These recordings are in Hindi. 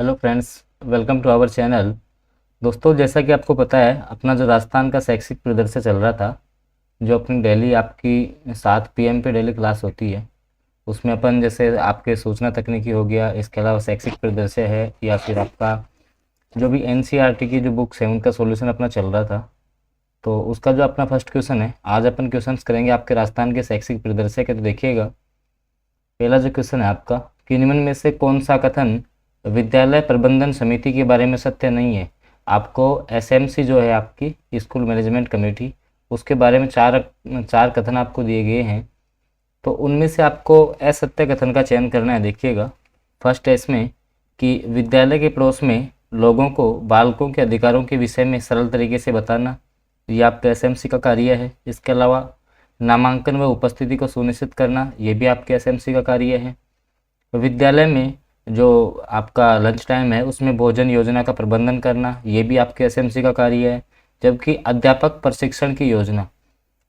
Hello friends, welcome to our channel. दोस्तों, जैसा कि आपको पता है, अपना जो राजस्थान का शैक्षिक परिदृश्य चल रहा था, जो अपनी डेली आपकी 7 PM पे डेली क्लास होती है, उसमें अपन जैसे आपके सूचना तकनीकी हो गया, इसके अलावा शैक्षिक परिदृश्य है, या फिर आपका जो भी NCERT की जो बुक्स है उनका सॉल्यूशन अपना चल रहा था। तो उसका जो अपना फर्स्ट क्वेश्चन है, आज अपन क्वेश्चंस करेंगे आपके राजस्थान के शैक्षिक परिदृश्य के। तो देखिएगा, पहला जो क्वेश्चन है आपका कि निम्न में से कौन सा कथन विद्यालय प्रबंधन समिति के बारे में सत्य नहीं है। आपको SMC जो है आपकी स्कूल मैनेजमेंट कमेटी, उसके बारे में चार चार कथन आपको दिए गए हैं। तो उनमें से आपको असत्य कथन का चयन करना है। देखिएगा, फर्स्ट है इसमें कि विद्यालय के पड़ोस में लोगों को बालकों के अधिकारों के विषय में सरल तरीके से बताना, ये आपके SMC का कार्य है। इसके अलावा नामांकन व उपस्थिति को सुनिश्चित करना, ये भी आपके SMC का कार्य है। विद्यालय में जो आपका लंच टाइम है उसमें भोजन योजना का प्रबंधन करना, ये भी आपके SMC का कार्य है। जबकि अध्यापक प्रशिक्षण की योजना,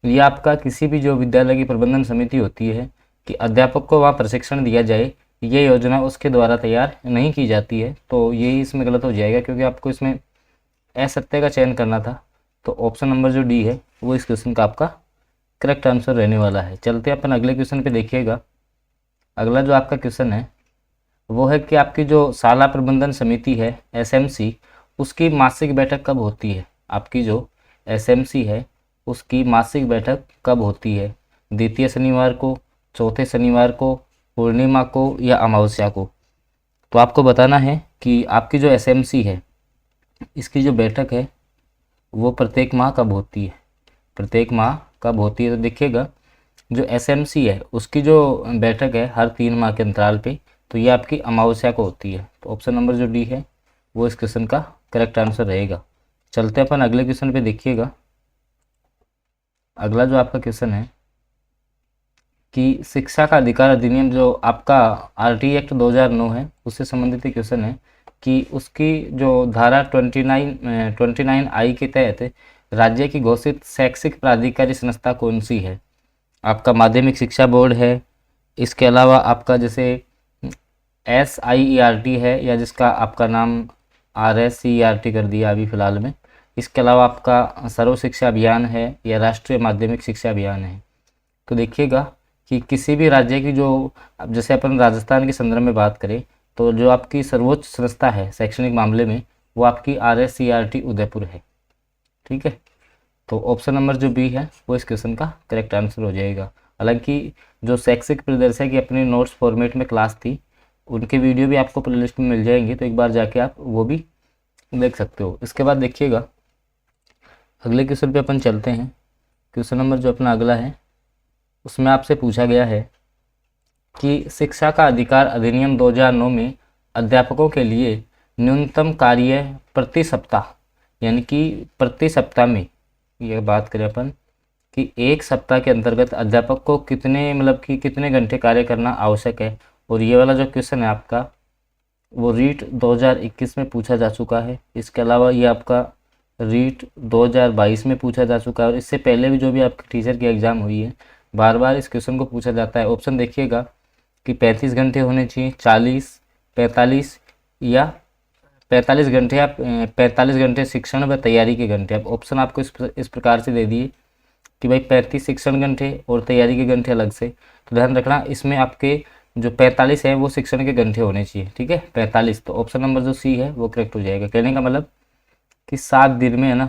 ये आपका किसी भी जो विद्यालय की प्रबंधन समिति होती है कि अध्यापक को वहाँ प्रशिक्षण दिया जाए, ये योजना उसके द्वारा तैयार नहीं की जाती है। तो ये इसमें गलत हो जाएगा, क्योंकि आपको इसमें असत्य का चयन करना था। तो ऑप्शन नंबर जो डी है वो इस क्वेश्चन का आपका करेक्ट आंसर रहने वाला है। चलते अपन अगले क्वेश्चन पे। देखिएगा, अगला जो आपका क्वेश्चन है वो है कि आपकी जो शाला प्रबंधन समिति है SMC, उसकी मासिक बैठक कब होती है। आपकी जो SMC है उसकी मासिक बैठक कब होती है? द्वितीय शनिवार को, चौथे शनिवार को, पूर्णिमा को, या अमावस्या को? तो आपको बताना है कि आपकी जो SMC है इसकी जो बैठक है वो प्रत्येक माह कब होती है। प्रत्येक माह कब होती है? तो देखिएगा, जो SMC है उसकी जो बैठक है हर 3 माह के अंतराल पे, तो ये आपकी अमावस्या को होती है। तो ऑप्शन नंबर जो डी है वो इस क्वेश्चन का करेक्ट आंसर रहेगा। चलते अपन अगले क्वेश्चन पे। देखिएगा, अगला जो आपका क्वेश्चन है कि शिक्षा का अधिकार अधिनियम जो आपका RT एक्ट 2009 है उससे संबंधित क्वेश्चन है कि उसकी जो धारा 29I के तहत राज्य की घोषित शैक्षिक प्राधिकारी संस्था कौन सी है? आपका माध्यमिक शिक्षा बोर्ड है। इसके अलावा आपका जैसे SIERT है, या जिसका आपका नाम RSCERT कर दिया अभी फ़िलहाल में। इसके अलावा आपका सर्व शिक्षा अभियान है, या राष्ट्रीय माध्यमिक शिक्षा अभियान है। तो देखिएगा कि किसी भी राज्य की जो, अब जैसे अपन राजस्थान के संदर्भ में बात करें, तो जो आपकी सर्वोच्च संस्था है शैक्षणिक मामले में वो आपकी RSCERT उदयपुर है। ठीक है, तो ऑप्शन नंबर जो बी है वो इस क्वेश्चन का करेक्ट आंसर हो जाएगा। हालांकि जो शैक्षिक परिदर्शक की अपनी नोट्स फॉर्मेट में क्लास थी, उनके वीडियो भी आपको प्लेलिस्ट में मिल जाएंगे, तो एक बार जाके आप वो भी देख सकते हो। इसके बाद देखिएगा, अगले क्वेश्चन पे अपन चलते हैं। क्वेश्चन नंबर जो अपना अगला है उसमें आपसे पूछा गया है कि शिक्षा का अधिकार अधिनियम 2009 में अध्यापकों के लिए न्यूनतम कार्य प्रति सप्ताह, यानी कि प्रति सप्ताह में ये बात करें अपन कि एक सप्ताह के अंतर्गत अध्यापक को कितने, मतलब कि कितने घंटे कार्य करना आवश्यक है। और ये वाला जो क्वेश्चन है आपका वो रीट 2021 में पूछा जा चुका है। इसके अलावा ये आपका रीट 2022 में पूछा जा चुका है, और इससे पहले भी जो भी आपकी टीचर की एग्ज़ाम हुई है बार बार इस क्वेश्चन को पूछा जाता है। ऑप्शन देखिएगा कि 35 घंटे होने चाहिए, 40, 45, या 45 घंटे, या 45 घंटे शिक्षण व तैयारी के घंटे। अब ऑप्शन आपको इस प्रकार से दे दिए कि भाई 35 शिक्षण घंटे और तैयारी के घंटे अलग से। तो ध्यान रखना, इसमें आपके जो 45 है वो शिक्षण के घंटे होने चाहिए। ठीक है, 45। तो ऑप्शन नंबर जो सी है वो करेक्ट हो जाएगा। कहने का मतलब कि 7 दिन में है ना,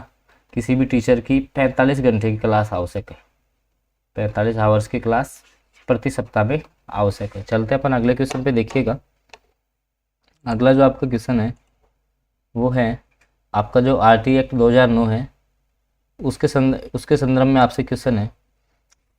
किसी भी टीचर की 45 घंटे की क्लास आवश्यक है। 45 आवर्स की क्लास प्रति सप्ताह में आवश्यक है। चलते अपन अगले क्वेश्चन पे। देखिएगा, अगला जो आपका क्वेश्चन है वो है आपका जो RT एक्ट 2009 है उसके संदर्भ में आपसे क्वेश्चन है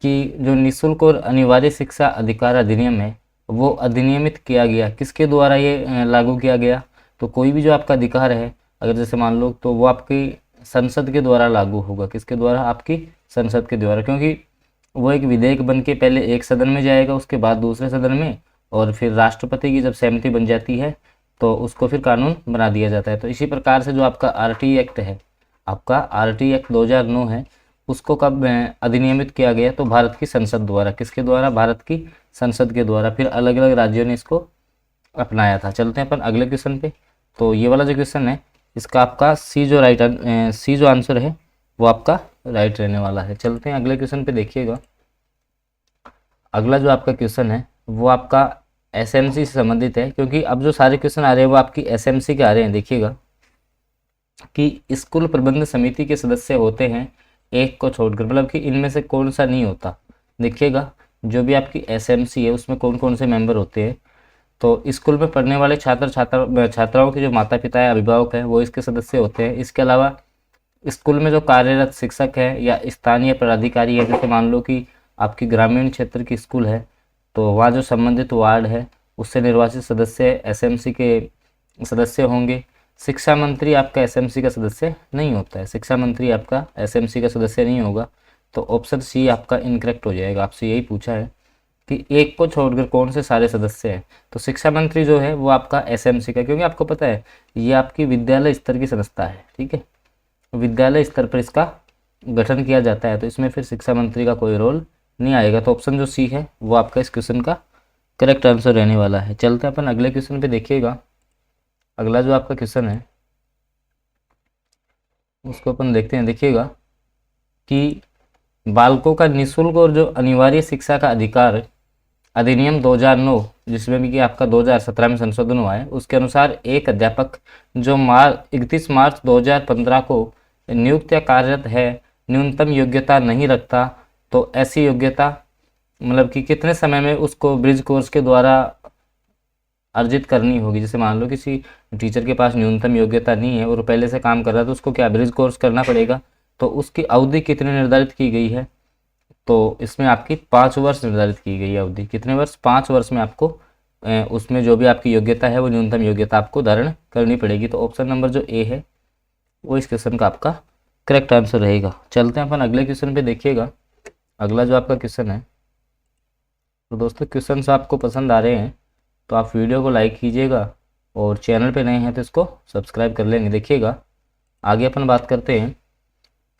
कि जो निःशुल्क और अनिवार्य शिक्षा अधिकार अधिनियम है वो अधिनियमित किया गया किसके द्वारा, ये लागू किया गया। तो कोई भी जो आपका अधिकार है, अगर जैसे मान लो, तो वो आपकी संसद के द्वारा लागू होगा। किसके द्वारा? आपकी संसद के द्वारा, क्योंकि वो एक विधेयक बन के पहले एक सदन में जाएगा, उसके बाद दूसरे सदन में, और फिर राष्ट्रपति की जब सहमति बन जाती है तो उसको फिर कानून बना दिया जाता है। तो इसी प्रकार से जो आपका RT एक्ट है, आपका RT एक्ट 2009 है, उसको कब अधिनियमित किया गया? तो भारत की संसद द्वारा। किसके द्वारा? भारत की संसद के द्वारा। फिर अलग अलग राज्यों ने इसको अपनाया था। चलते हैं अपन अगले क्वेश्चन पे। तो ये वाला जो क्वेश्चन है इसका आपका सी जो आंसर है वो आपका राइट रहने वाला है। चलते हैं अगले क्वेश्चन पे, देखिएगा। अगला जो आपका क्वेश्चन है वो आपका एसएमसी से संबंधित है, क्योंकि अब जो सारे क्वेश्चन आ रहे हैं वो आपकी एसएमसी के आ रहे हैं। देखिएगा कि स्कूल प्रबंध समिति के सदस्य होते हैं एक को छोड़कर, मतलब कि इनमें से कौन सा नहीं होता। देखिएगा जो भी आपकी एसएमसी है उसमें कौन कौन से मेंबर होते हैं। तो स्कूल में पढ़ने वाले छात्राओं के जो माता पिता है, अभिभावक हैं, वो इसके सदस्य होते हैं। इसके अलावा स्कूल में जो कार्यरत शिक्षक है या स्थानीय पदाधिकारी है, जैसे मान लो कि आपकी ग्रामीण क्षेत्र की स्कूल है तो वहाँ जो संबंधित वार्ड है उससे निर्वाचित सदस्य एसएमसी के सदस्य होंगे। शिक्षा मंत्री आपका एसएमसी का सदस्य नहीं होता है, शिक्षा मंत्री आपका एसएमसी का सदस्य नहीं होगा। तो ऑप्शन सी आपका इनकरेक्ट हो जाएगा। आपसे यही पूछा है कि एक को छोड़कर कौन से सारे सदस्य हैं, तो शिक्षा मंत्री जो है वो आपका एसएमसी का, क्योंकि आपको पता है ये आपकी विद्यालय स्तर की संस्था है, ठीक है, विद्यालय स्तर पर इसका गठन किया जाता है, तो इसमें फिर शिक्षा मंत्री का कोई रोल नहीं आएगा। तो ऑप्शन जो सी है वो आपका इस क्वेश्चन का करेक्ट आंसर रहने वाला है। चलते हैं अपन अगले क्वेश्चन पे, देखिएगा। अगला जो आपका क्वेश्चन है उसको अपन देखते हैं। देखिएगा कि बालकों का निःशुल्क और जो अनिवार्य शिक्षा का अधिकार अधिनियम 2009, जिसमें भी कि आपका 2017 में संशोधन हुआ है, उसके अनुसार एक अध्यापक जो 31 मार्च 2015 को नियुक्त या कार्यरत है न्यूनतम योग्यता नहीं रखता, तो ऐसी योग्यता मतलब कि कितने समय में उसको ब्रिज कोर्स के द्वारा अर्जित करनी होगी। जैसे मान लो किसी टीचर के पास न्यूनतम योग्यता नहीं है और पहले से काम कर रहा है, तो उसको क्या ब्रिज कोर्स करना पड़ेगा। तो उसकी अवधि कितनी निर्धारित की गई है, तो इसमें आपकी 5 वर्ष निर्धारित की गई है अवधि। कितने वर्ष? 5 वर्ष में आपको उसमें जो भी आपकी योग्यता है वो न्यूनतम योग्यता आपको धारण करनी पड़ेगी। तो ऑप्शन नंबर जो ए है वो इस क्वेश्चन का आपका करेक्ट आंसर रहेगा। चलते हैं अपन अगले क्वेश्चन पे, देखिएगा। अगला जो आपका क्वेश्चन है, तो दोस्तों क्वेश्चन आपको पसंद आ रहे हैं तो आप वीडियो को लाइक कीजिएगा और चैनल पे नए हैं तो इसको सब्सक्राइब कर लेंगे। देखिएगा आगे अपन बात करते हैं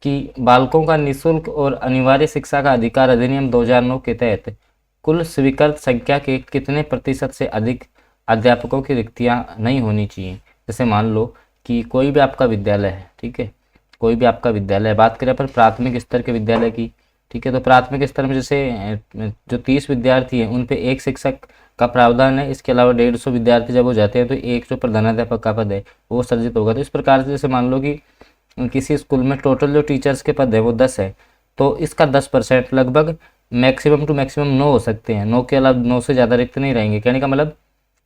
कि बालकों का निःशुल्क और अनिवार्य शिक्षा का अधिकार अधिनियम 2009 के तहत कुल स्वीकृत संख्या के कितने प्रतिशत से अधिक अध्यापकों की रिक्तियां नहीं होनी चाहिए। जैसे मान लो कि कोई भी आपका विद्यालय है, ठीक है, कोई भी आपका विद्यालय, बात करें पर प्राथमिक स्तर के विद्यालय की, ठीक है, तो प्राथमिक स्तर में जैसे जो 30 विद्यार्थी हैं उन पे एक शिक्षक का प्रावधान है। इसके अलावा 150 विद्यार्थी जब हो जाते हैं तो एक जो प्रधानाध्यापक का पद है वो सर्जित होगा। तो इस प्रकार से जैसे मान लो कि किसी स्कूल में टोटल जो टीचर्स के पद है वो 10 है, तो इसका 10% लगभग मैक्सिमम टू मैक्सिमम 9 हो सकते हैं। 9 के अलावा 9 से ज़्यादा रिक्त नहीं रहेंगे। कहने का मतलब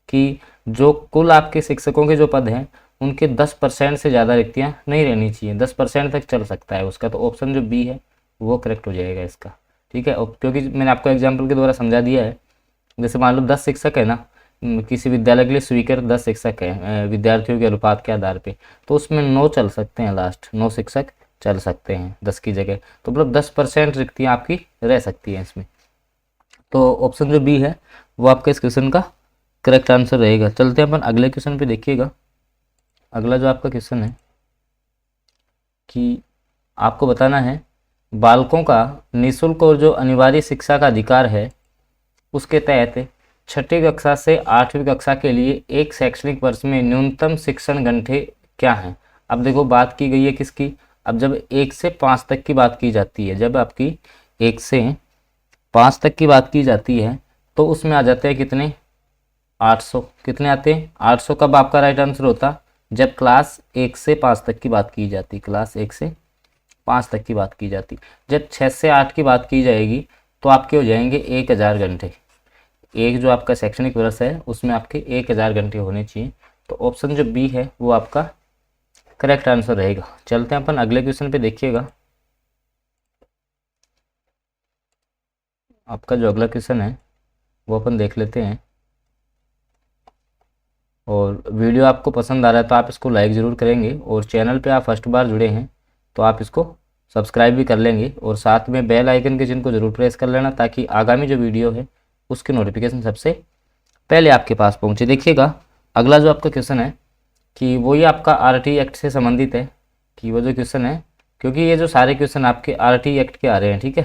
कि जो कुल आपके शिक्षकों के जो पद हैं उनके 10% से ज़्यादा रिक्तियाँ नहीं रहनी चाहिए, 10% तक चल सकता है उसका। तो ऑप्शन जो बी है वो करेक्ट हो जाएगा इसका, ठीक है। क्योंकि मैंने आपको एग्जाम्पल के द्वारा समझा दिया है। जैसे मान लो 10 शिक्षक है ना, किसी विद्यालय के लिए स्वीकृत 10 शिक्षक है विद्यार्थियों के अनुपात के आधार पे, तो उसमें 9 चल सकते हैं, लास्ट 9 शिक्षक चल सकते हैं 10 की जगह। तो मतलब 10% रिक्तियाँ आपकी रह सकती हैं इसमें। तो ऑप्शन जो बी है वो आपका इस क्वेश्चन का करेक्ट आंसर रहेगा। चलते हैं अपन अगले क्वेश्चन पे, देखिएगा। अगला जो आपका क्वेश्चन है कि आपको बताना है बालकों का निःशुल्क और जो अनिवार्य शिक्षा का अधिकार है उसके तहत 6ठी कक्षा से 8वीं कक्षा के लिए एक शैक्षणिक वर्ष में न्यूनतम शिक्षण घंटे क्या हैं। अब देखो बात की गई है किसकी, अब जब 1 से 5 तक की बात की जाती है, जब आपकी 1 से 5 तक की बात की जाती है तो उसमें आ जाते हैं कितने, 800। कितने आते हैं, 800। कब आपका राइट आंसर होता, जब क्लास 1 से 5 तक की बात की जाती, क्लास 1 से 5 तक की बात की जाती। जब 6 से 8 की बात की जाएगी तो आपके हो जाएंगे 1000 घंटे। एक जो आपका शैक्षणिक वर्ष है उसमें आपके 1000 घंटे होने चाहिए। तो ऑप्शन जो बी है वो आपका करेक्ट आंसर रहेगा। चलते हैं अपन अगले क्वेश्चन पे, देखिएगा। आपका जो अगला क्वेश्चन है वो अपन देख लेते हैं। और वीडियो आपको पसंद आ रहा है तो आप इसको लाइक ज़रूर करेंगे, और चैनल पे आप फर्स्ट बार जुड़े हैं तो आप इसको सब्सक्राइब भी कर लेंगे, और साथ में बेल आइकन के चिन्ह को जरूर प्रेस कर लेना ताकि आगामी जो वीडियो है उसकी नोटिफिकेशन सबसे पहले आपके पास पहुंचे। देखिएगा अगला जो आपका क्वेश्चन है कि वो ये आपका आरटी एक्ट से संबंधित है, कि वो जो क्वेश्चन है, क्योंकि ये जो सारे क्वेश्चन आपके आरटी एक्ट के आ रहे हैं, ठीक है।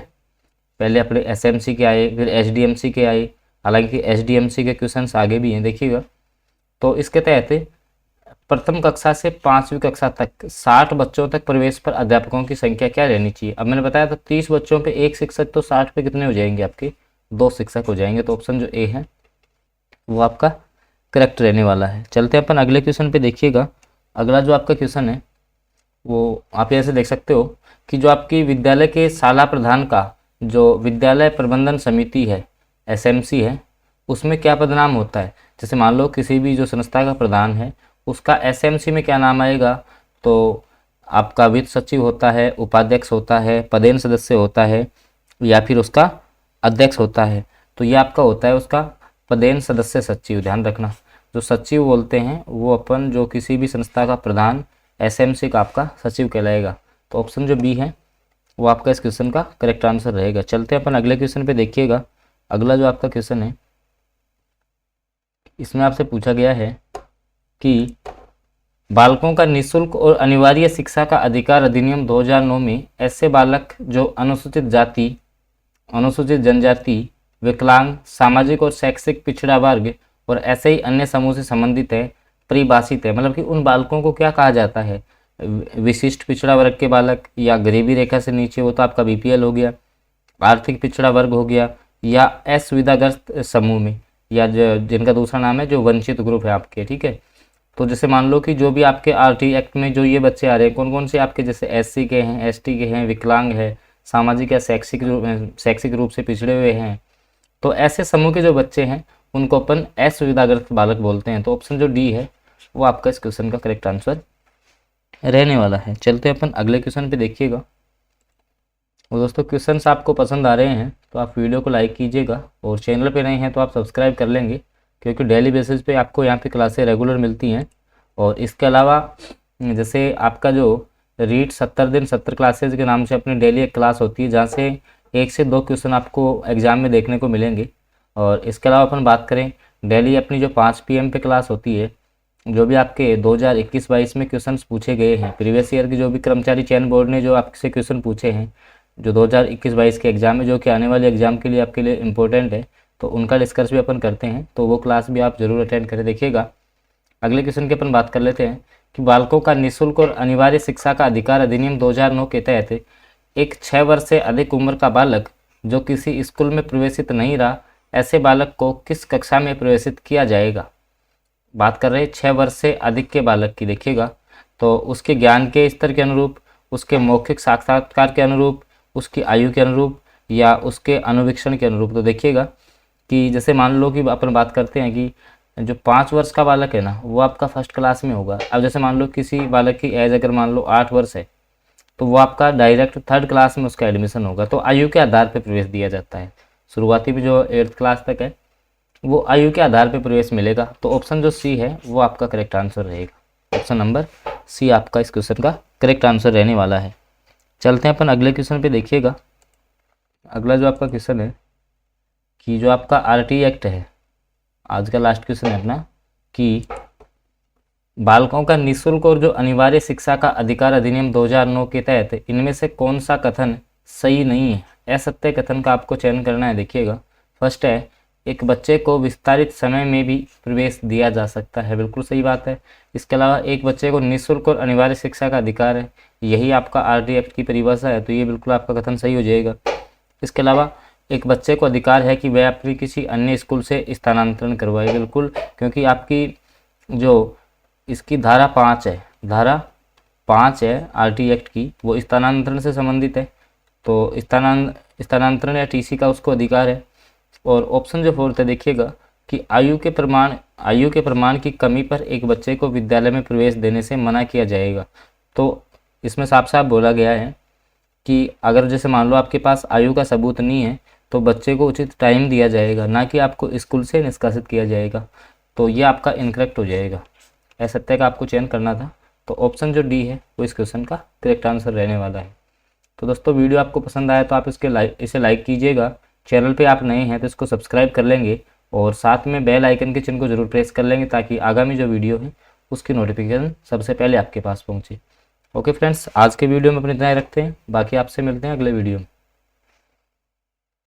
पहले अपने एसएमसी के आए, फिर एसडीएमसी के आए, हालांकि एसडीएमसी के क्वेश्चन आगे भी हैं, देखिएगा। तो इसके तहत प्रथम कक्षा से 5वीं कक्षा तक 60 बच्चों तक प्रवेश पर अध्यापकों की संख्या क्या रहनी चाहिए। अब मैंने बताया था 30 बच्चों पे एक शिक्षक, तो 60 पे कितने हो जाएंगे आपके, 2 शिक्षक हो जाएंगे। तो ऑप्शन जो ए है वो आपका करेक्ट रहने वाला है। चलते हैं अपन अगले क्वेश्चन पे। देखिएगा अगला जो आपका क्वेश्चन है वो आप ऐसे देख सकते हो कि जो आपकी विद्यालय के शाला प्रधान का जो विद्यालय प्रबंधन समिति है, एसएमसी है, उसमें क्या पदनाम होता है। जैसे मान लो किसी भी जो संस्था का प्रधान है उसका एसएमसी में क्या नाम आएगा, तो आपका वित्त सचिव होता है, उपाध्यक्ष होता है, पदेन सदस्य होता है, या फिर उसका अध्यक्ष होता है। तो ये आपका होता है उसका पदेन सदस्य सचिव। ध्यान रखना, जो सचिव बोलते हैं वो अपन जो किसी भी संस्था का प्रधान, एसएमसी का आपका सचिव कहलाएगा। तो ऑप्शन जो बी है वो आपका इस क्वेश्चन का करेक्ट आंसर रहेगा। चलते हैं अपन अगले क्वेश्चन पे। देखिएगा अगला जो आपका क्वेश्चन है इसमें आपसे पूछा गया है कि बालकों का निःशुल्क और अनिवार्य शिक्षा का अधिकार अधिनियम 2009 में ऐसे बालक जो अनुसूचित जाति, अनुसूचित जनजाति, विकलांग, सामाजिक और शैक्षिक पिछड़ा वर्ग और ऐसे ही अन्य समूह से संबंधित है, परिभाषित है। मतलब कि उन बालकों को क्या कहा जाता है, विशिष्ट पिछड़ा वर्ग के बालक, या गरीबी रेखा से नीचे हो तो आपका बीपीएल हो गया, आर्थिक पिछड़ा वर्ग हो गया, या असुविधाग्रस्त समूह में, या जिनका दूसरा नाम है जो वंचित ग्रुप है आपके। ठीक है, तो जैसे मान लो कि जो भी आपके आरटी एक्ट में जो ये बच्चे आ रहे हैं, कौन कौन से आपके, जैसे एससी के हैं, एसटी के हैं, विकलांग है, सामाजिक या शैक्षिक रूप से पिछड़े हुए हैं, तो ऐसे समूह के जो बच्चे हैं उनको अपन असुविधाग्रस्त बालक बोलते हैं। तो ऑप्शन जो डी है वो आपका इस क्वेश्चन का करेक्ट आंसर रहने वाला है। चलते हैं अपन अगले क्वेश्चन पे। देखिएगा और दोस्तों क्वेश्चन आपको पसंद आ रहे हैं तो आप वीडियो को लाइक कीजिएगा, और चैनल पे नए हैं तो आप सब्सक्राइब कर लेंगे, क्योंकि डेली बेसिस पे आपको यहाँ पे क्लासें रेगुलर मिलती हैं। और इसके अलावा जैसे आपका जो रीड 70 दिन 70 क्लासेज के नाम से अपनी डेली एक क्लास होती है, जहाँ से 1 से 2 क्वेश्चन आपको एग्जाम में देखने को मिलेंगे। और इसके अलावा अपन बात करें डेली अपनी जो 5 PM पे क्लास होती है, जो भी आपके 2021-22 में क्वेश्चंस पूछे गए हैं, प्रीवियस ईयर की जो भी कर्मचारी चयन बोर्ड ने जो आपसे क्वेश्चन पूछे हैं जो 2021-22 के एग्जाम में, जो कि आने वाले एग्जाम के लिए आपके लिए इम्पोर्टेंट है, तो उनका डिस्कस भी अपन करते हैं। तो वो क्लास भी आप जरूर अटेंड करें। देखिएगा अगले क्वेश्चन के अपन बात कर लेते हैं कि बालकों का निःशुल्क और अनिवार्य शिक्षा का अधिकार अधिनियम 2009 के तहत एक 6 वर्ष से अधिक उम्र का बालक जो किसी स्कूल में प्रवेशित नहीं रहा, ऐसे बालक को किस कक्षा में प्रवेशित किया जाएगा। बात कर रहे हैं 6 वर्ष से अधिक के बालक की। देखिएगा तो उसके ज्ञान के स्तर के अनुरूप, उसके मौखिक साक्षात्कार के अनुरूप, उसकी आयु के अनुरूप, या उसके अनुवीक्षण के अनुरूप। तो देखिएगा कि जैसे मान लो कि अपन बात करते हैं कि जो 5 वर्ष का बालक है ना वो आपका फर्स्ट क्लास में होगा। अब जैसे मान लो किसी बालक की एज अगर मान लो 8 वर्ष है तो वो आपका डायरेक्ट 3rd क्लास में उसका एडमिशन होगा। तो आयु के आधार पर प्रवेश दिया जाता है। शुरुआती में जो 8th क्लास तक है वो आयु के आधार पर प्रवेश मिलेगा। तो ऑप्शन जो सी है वो आपका करेक्ट आंसर रहेगा। ऑप्शन नंबर सी आपका इस क्वेश्चन का करेक्ट आंसर रहने वाला है। चलते हैं अपन अगले क्वेश्चन पे। देखिएगा अगला जो आपका क्वेश्चन है कि जो आपका आरटी एक्ट है, आज का लास्ट क्वेश्चन है अपना, कि बालकों का निःशुल्क और जो अनिवार्य शिक्षा का अधिकार अधिनियम 2009 के तहत इनमें से कौन सा कथन सही नहीं है। असत्य कथन का आपको चयन करना है। देखिएगा फर्स्ट है, एक बच्चे को विस्तारित समय में भी प्रवेश दिया जा सकता है। बिल्कुल सही बात है। इसके अलावा एक बच्चे को निःशुल्क और अनिवार्य शिक्षा का अधिकार है, यही आपका आरटी एक्ट की परिभाषा है। तो ये बिल्कुल आपका कथन सही हो जाएगा। इसके अलावा एक बच्चे को अधिकार है कि वह अपनी किसी अन्य स्कूल से स्थानांतरण करवाए। बिल्कुल, क्योंकि आपकी जो इसकी धारा 5 है, धारा 5 है आरटी एक्ट की, वो स्थानांतरण से संबंधित है। तो स्थानांतरण या टीसी का उसको अधिकार है। और ऑप्शन जो 4th है, देखिएगा कि आयु के प्रमाण की कमी पर एक बच्चे को विद्यालय में प्रवेश देने से मना किया जाएगा। तो इसमें साफ साफ बोला गया है कि अगर जैसे मान लो आपके पास आयु का सबूत नहीं है तो बच्चे को उचित टाइम दिया जाएगा, ना कि आपको स्कूल से निष्कासित किया जाएगा। तो ये आपका इनकरेक्ट हो जाएगा। असत्य का आपको चयन करना था। तो ऑप्शन जो डी है वो इस क्वेश्चन का करेक्ट आंसर रहने वाला है। तो दोस्तों वीडियो आपको पसंद आया तो आप इसे लाइक कीजिएगा। चैनल पे आप नए हैं तो इसको सब्सक्राइब कर लेंगे, और साथ में बेल आइकन के चिन्ह को जरूर प्रेस कर लेंगे, ताकि आगामी जो वीडियो है उसकी नोटिफिकेशन सबसे पहले आपके पास पहुँचे। ओके फ्रेंड्स, आज के वीडियो में अपने इतना ही रखते हैं। बाकी आपसे मिलते हैं अगले वीडियो में।